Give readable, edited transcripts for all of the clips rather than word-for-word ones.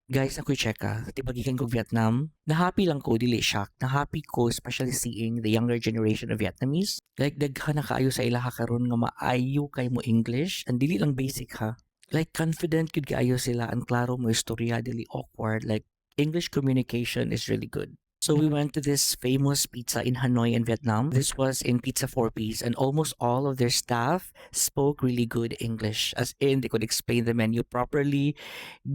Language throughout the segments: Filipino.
Guys, ako'y cheka. Tibagikan ko Vietnam. Na-happy lang ko, dili shock. Na-happy ko, especially seeing the younger generation of Vietnamese. Like, daghan na kaayo sa ilaha karon nga maayo kay mo English. And dili lang basic ha. Like, confident good kaayo sila. Ang klaro mo istorya, dili awkward. Like, English communication is really good. So we went to this famous pizza in Hanoi in Vietnam. This was in Pizza 4 Piece, and almost all of their staff spoke really good English. As in, they could explain the menu properly,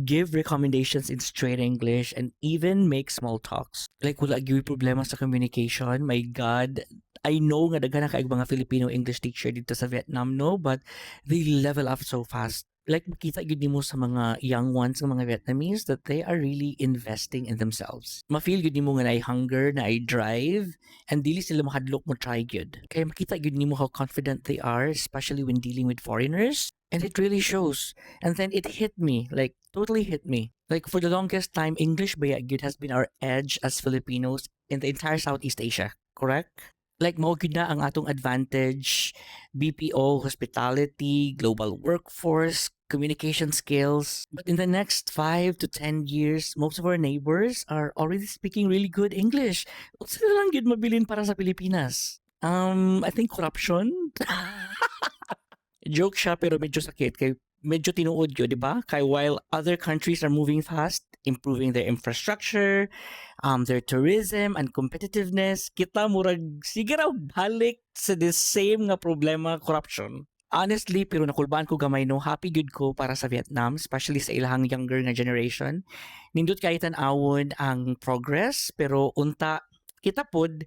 give recommendations in straight English, and even make small talks. Like, wala gyud problema sa communication. My God, I know nga daghan na kaayong mga Filipino English teacher dito sa Vietnam, no? But they level up so fast. Like, makita gyud nimo sa mga young ones ng mga Vietnamese that they are really investing in themselves. Ma-feel gyud nimo nga na hunger, na drive, and dili sila makadlok mo try gyud. Kaya makita gyud nimo how confident they are, especially when dealing with foreigners. And it really shows. And then it hit me, like totally hit me. Like for the longest time, English Bayagid has been our edge as Filipinos in the entire Southeast Asia, correct? Like mao gyud na ang atong advantage, BPO, hospitality, global workforce, communication skills. But in the next 5 to 10 years, most of our neighbors are already speaking really good English. Unsa na lang gyud mabilin para sa Pilipinas? I think corruption. Joke siya pero medyo sakit kay medyo tinuod yun, di ba? Kay while other countries are moving fast, improving their infrastructure, their tourism and competitiveness, kita murag sige raw balik sa the same nga problema, corruption. Honestly, pero nakulbaan ko gamay no, happy good ko para sa Vietnam, especially sa ilahang younger nga generation. Nindot kay tan-awon ang progress, pero unta kita pod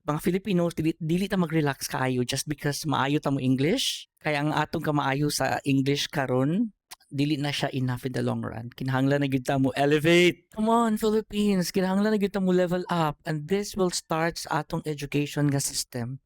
mga Filipinos dili ta mag-relax kaayo just because maayo ta mo English. Kaya ang atong kamaayo sa English karon dili na siya enough in the long run. Kinahanglan na gyud ta mo elevate. Come on, Philippines, kinahanglan na gyud ta mo level up, and this will start sa atong education nga system.